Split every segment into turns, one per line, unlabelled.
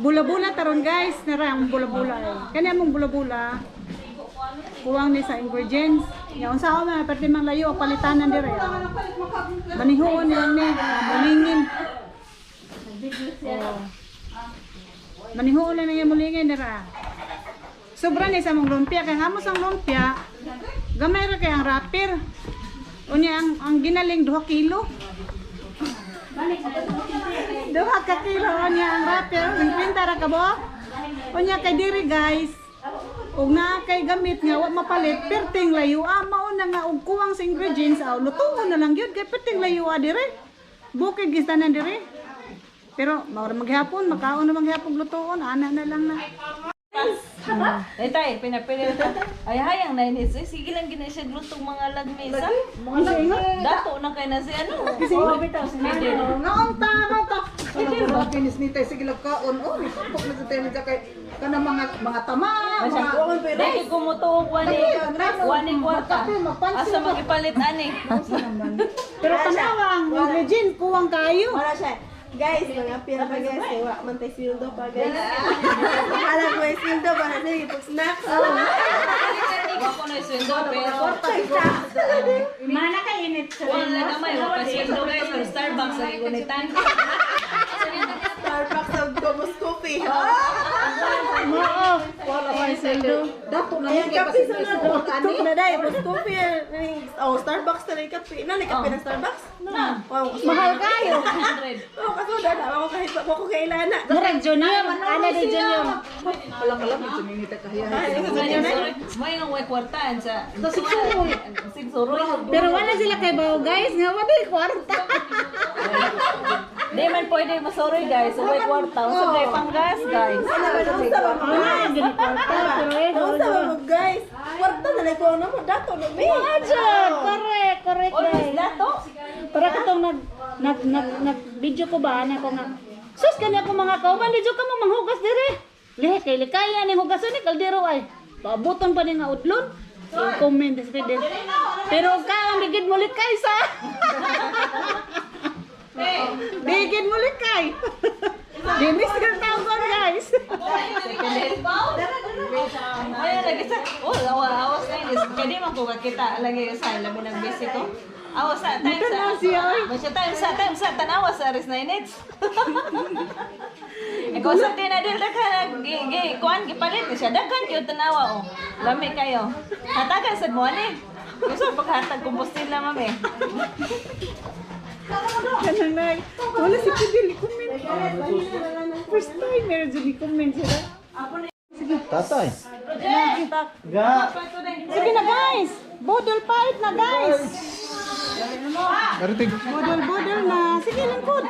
Bula-bula taron guys, nara ang bula-bula. Kani among bula-bula. Kuwang ni sa ingredients. Ya unsa ko man perti mang layo palitanan dire. Manihuon lang ni, mulingin. Manihuon lang ni mulingin dira. Sobra ni sa mong lumpia kay hamos ang lumpia. Gamay ra kay ang wrapper. Unya ang ginaling 2 kilo. 2 ka kilo unya ang wrapper, ang pinta ra ka bo. Unya kay diri guys. Ug na kay gamit nga wa mapalit perting layo mao na nga og kuwang sa ingredients lutuon na lang gyud kay perting layo dire. Bukid gistanan dire. Pero mao ra maghapon makaon na maghapon lutuon ana na lang na.
Tay, pinapili ta. Ay hayang na ini. Sige lang gina siya glutong mga lagmesa. Dato na kay na si ano.
Kasi bitaw sa naon ta na ta.
Ano ba kinis ni tay sige lang kaon oh ni pok na tay ni kay kana mga tama mga
Dahil kumutuog wani kwarta. Asa magipalit ani.
pero tanawang ingredients kuwang kayo.
Wala siya. Guys, mga pira pa guys, kaya wala man tayo sildo pa guys. Alam mo yung sildo ba na sige pag snacks.
Wa ko na sweldo pero
Mana ka init sa
wala na may wa pa sweldo guys sa Starbucks sa gunitan.
Starbucks of Gomos Coffee.
Oo.
wala pa sendo dato na
Ayan,
kay
kape sa na. Tuk na dahil, Gomos Coffee. Oh, Starbucks na rin kape. Nani kape ng Starbucks?
Na.
Wow.
Mahal kayo.
100.
Oh, kaso na ako kahit pa ako kailan na.
Murag junior, ana di junior.
wala ka lang sa minita kahiya
May nang way kwartaan sa sigsuroy.
Pero wala sila kay bao guys, nga wala kwarta.
Di man pwede masoroy guys, sa way kwarta. Sa way panggas guys.
Wala gani kwarta, pero
Ano sa mga guys? Kwarta na lang ko na mo. Dato na me.
Ajud, correct
Always
guys.
dato.
Para katong nag video ko ba na ko nga. Sus kani ako mga kauban di jud ka mo manghugas dire. Lihe kay likaya ni hugason ni kaldero ay. Paabuton pa ni nga utlon. I-comment sa video. Pero ka ang bigid mo likay sa. Bigid mo likay. Dinis ka tawag guys.
Ay, lagi sa. Oh, awas na yun. Pwede man ko kakita lagi sa labi ng visit ko. Awas sa time
Tanaw siya, oy.
Masya time sa tanawa sa aris na inits. Ikaw sa tinadil na ka kuan gipalit siya. Daghan yung tanawa oh. Lami kayo. Hatagan sa mo ni. Gusto paghatag kumpustil na mami.
Kanang nay. Wala si Pidil comment. First time meron dyan i-comment sila.
Tatay.
Ga. Sige na guys. Bodol fight na guys.
Karitig.
Bodol na. Sige lingkod.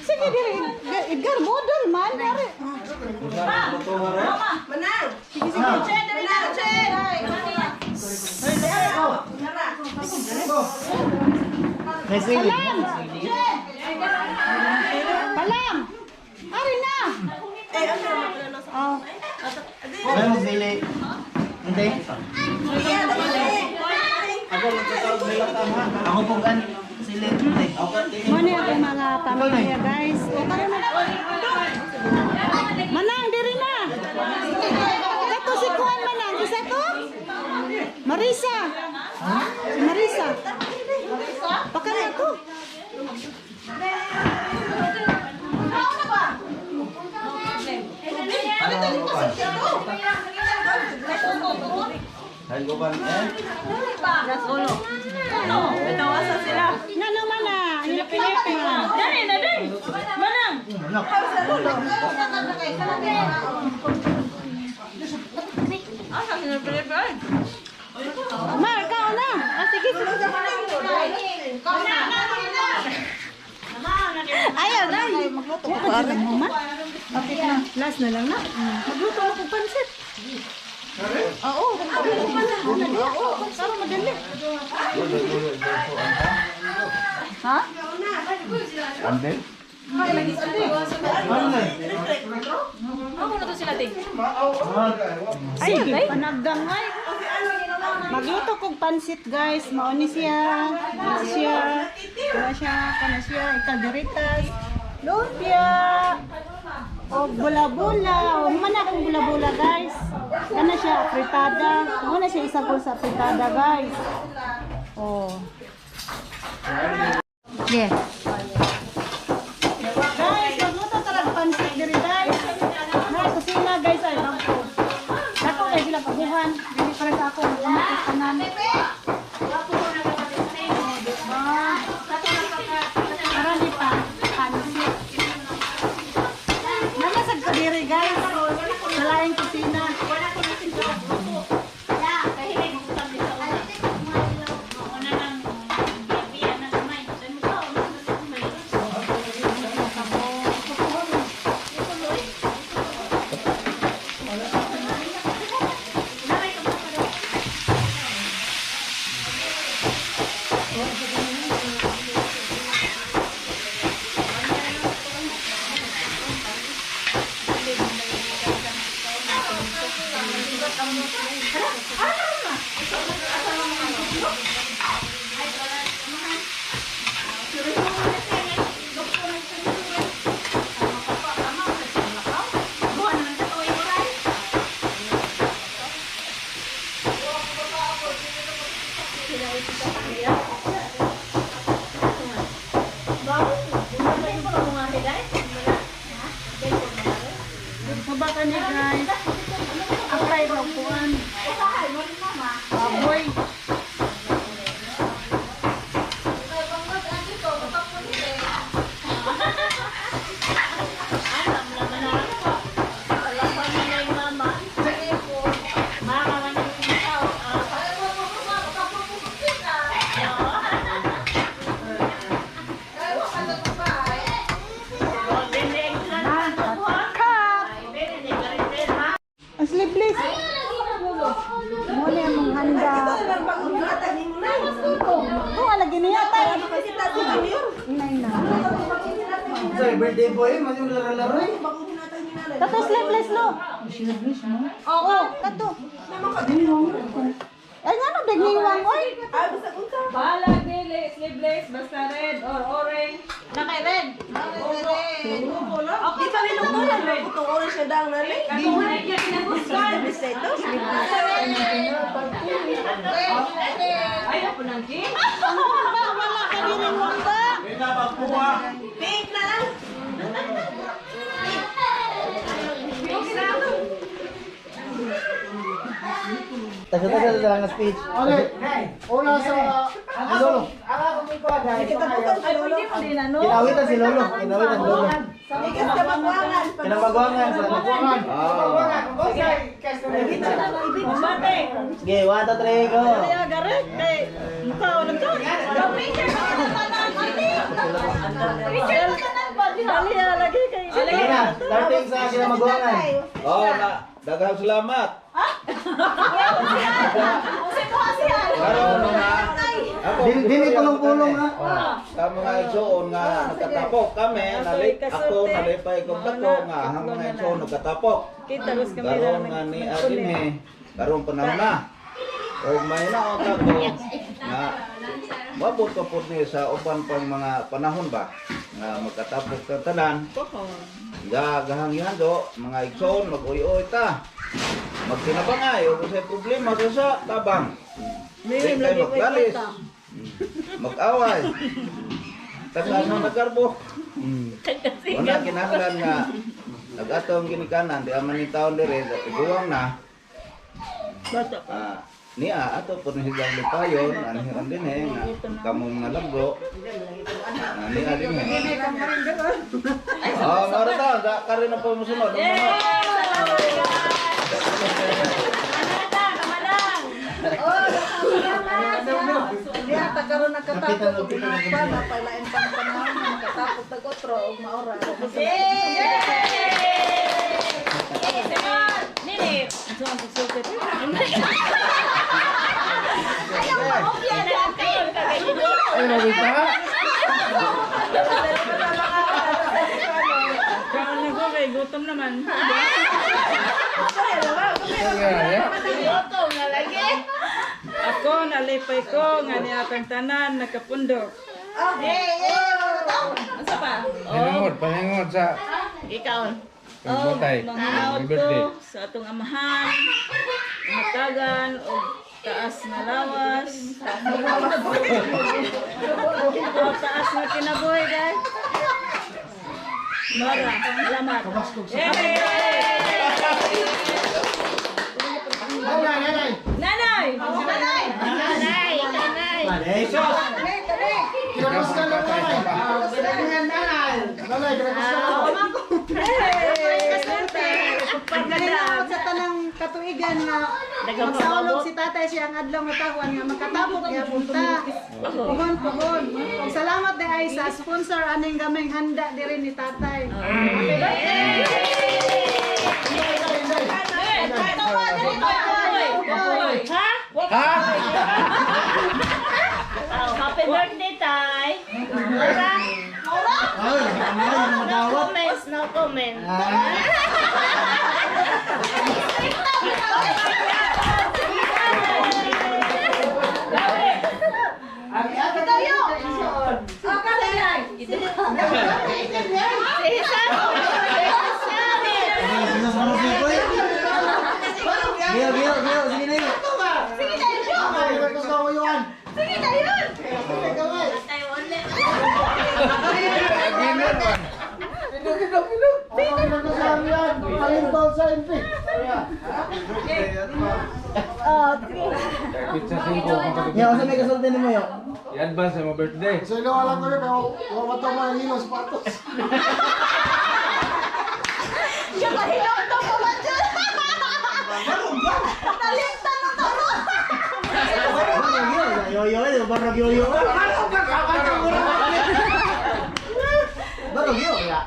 Sige diri. Edgar bodol man. Dari.
Manang!
Sige sige.
Manang! Chen!
Palang. Palang. Ari na.
Eh, ano na sa
Oh.
Ano sili? Hindi. Ako po kan sili. Hindi.
Mani ako mga pamilya guys. O tara na. Manang diri na. Kato si Kuan Manang. Isa to? Marisa. Si Marisa. Baka na to.
Dahil ko ba?
That's ulo. Ano? Pitawasa sila.
Nga naman na. Hilap-hilap na.
Dali na dali. Manang.
Anak.
Asa sinapilipin?
Mar, kao na. Sige. Ayaw na. Magluto ko pa rin mo man. Last na lang na. Magluto ako pansit. Oo. Oo. Para madali. Ha?
Ande?
Ako na to sila ting.
Sige. Panagdangay. Magluto kog pansit guys, mao ni siya. Kana siya. Ikalderitas. Lumpia. O bula-bula. O man akong bula-bula guys. Kana siya fritada. Mao na siya isa ko sa fritada guys. Oh. Yeah. Guys, magluto talaga pansit diri guys. Na kusina guys ay bangko. Dako kay sila paguhan. Dili para sa ako magkamatis tanan. Marami pa pansit. Namasag ko diri guys. Sa laing kusina. Baka ni guys. Apply raw kuan. Baboy. Sleepless. Mo ni among handa. Oh, lagi niya tay. Inay na.
Say, birthday boy, masih laro-laro eh.
Tato sleepless no. Oo, tato. Ay nga no bigniwang oy.
Balag dili, sleeveless, basta red or orange.
Naka-red.
Okay, pa rin ang red.
Itong oras siya dang nani.
Katunay niya kinabuskan.
Bisa ito.
Ayaw po ng king.
Wala ka din wangga.
Pink na lang.
Taga-taga na lang ang speech. Okay. Una sa Lolo.
Kita bukan si Lolo.
Kinawitan si Lolo. Kinawitan si Lolo.
Ikas ka magwangan.
Kinabagwangan sa magwangan.
Kumbate.
Sige, 1, 2, 3, go.
Kaya garet kay mukha wala to. Picture pa tanan ate. Picture pa tanan pa dali lagi kay.
Sige na, starting sa kinabagwangan.
Oh, daghang salamat. Karon nga ako
Dili pulong-pulong ha.
sa mga igsoon nga nakatapok kami, ako nalipay kong dako nga ang mga igsoon nakatapok.
Kita gus kami
Karon nga ni adinhe, karon panahon na. Og may naon ako nga mabot pa pud ni sa uban pang mga panahon ba nga magkatapok ka tanan. Gahangyan do mga igsoon mag-uy-uy ta. Magtinabangay o sa problema sa tabang. Di kayo maglalis. Mag-away. Tagaan na nagkarbo. Wala kinahanglan nga nag-atong ginikanan di aman ni taon dire iguwang na. Niya ato pud higang lipayon anhiran din nga kamo mga labgo. Niya din mara ta karin na po musunod.
Diya tagaron nakatapos og mga bana palain pang panahon nakatapos tag otro og maora.
Nini, so ang pagsukat.
Ay, mabita ka.
Kaon na ko kay gutom naman.
ko, nalipay ko, nga ni atang tanan, nakapundok.
Asa pa?
Paningod sa
Ikaw.
Botay.
Manghinaot
birthday.
ko sa atong amahan, matagan, o taas nga lawas. O taas nga kinabuhi, guys. Mara, salamat. Nanay!
Kinakas ka lang nanay, kinakas ka lang.
Pagkalaot sa tanang katuigan nga magsaulog si tatay siyang adlaw nga tahuan nga makatapok niya punta. Puhon. Salamat na ay sa sponsor aning gaming handa diri ni tatay. Happy birthday!
Happy birthday, Tay! No comments, no comments.
pizza 5
Ya, usah may kasulti mo yo.
I-advance sa mo birthday.
So ilo alam ko pero wala to man hilos patos. Yo, barang yo. Barang yo ya.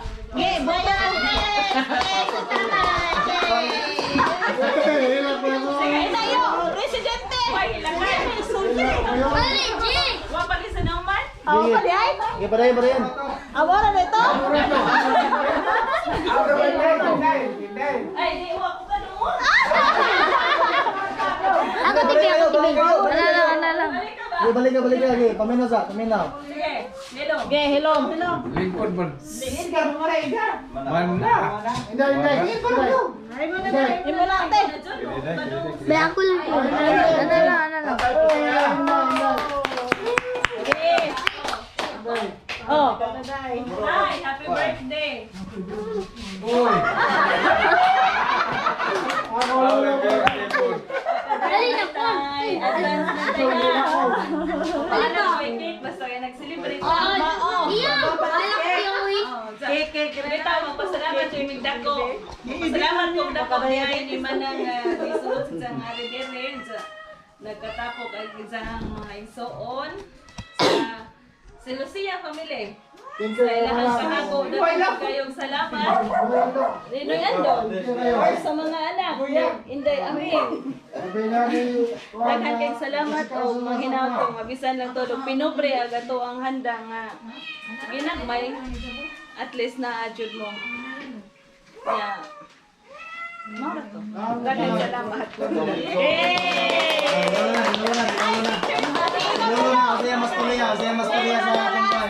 Oke, padayan.
Awara na ito?
Ay, di mo ako kanuot.
Ako tigil.
Balik ka ba?
Balik ka lagi. Paminaw.
Sige, hello.
Okay, hello.
Lingkod mo. Man na.
Hindi.
Imo lang te.
Be, ako lang po. Ano lang.
Oh.
Hi, happy birthday.
Dali na po.
Ay, advance na tayo. Paano ko i-cake? Basta kayo nag-celebrate.
Iya, alak kayo eh.
Kita, magpasalamat yung migdako. Magpasalamat kung dapat niya hindi man ang isuot sa isang aridirin. Nagkatapok ang isang mga isuon sa Lucia family. Sa ilahang pangako, dapat kayong salamat. Ninoy Andon, sa mga anak, Inday Amin. Daghan kayong salamat o manghinaot kong mabisan lang to. Pinobre agato ang handa nga ginagmay. At least na adjud mo. Yeah. Mara to. Daghan salamat.
Saya mas kuliah sa akin pa.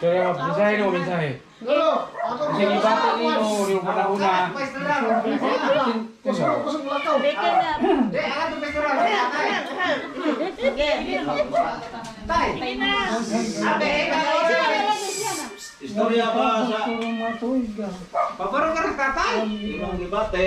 Kaya mensahe no, mensahe. Sige, bata ninyo, yung panahuna.
Kusog lakaw.
Istorya ba sa Paparo ka ng tatay? Imong gibate.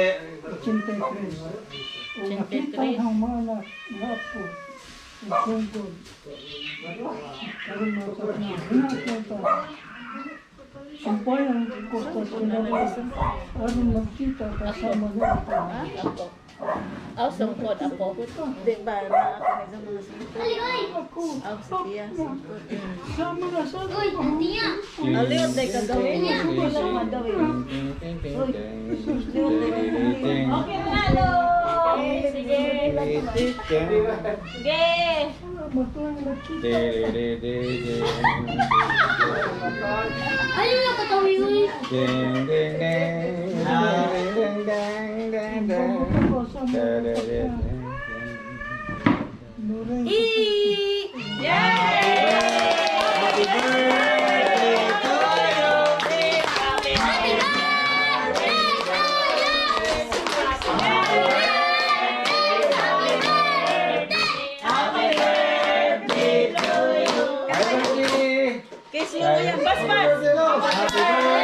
Aw, sungkod ako. Di ba na ako may mga sungkod? Aw, siya, sungkod.
Uy, tiya.
Aliot na kagawin niya. Walang madawin. Okay, hello! Sige. Sige.
Ano na katawi uy?
Happy birthday to you. Happy birthday.
Kiss mo yan, Basbas!
Happy birthday.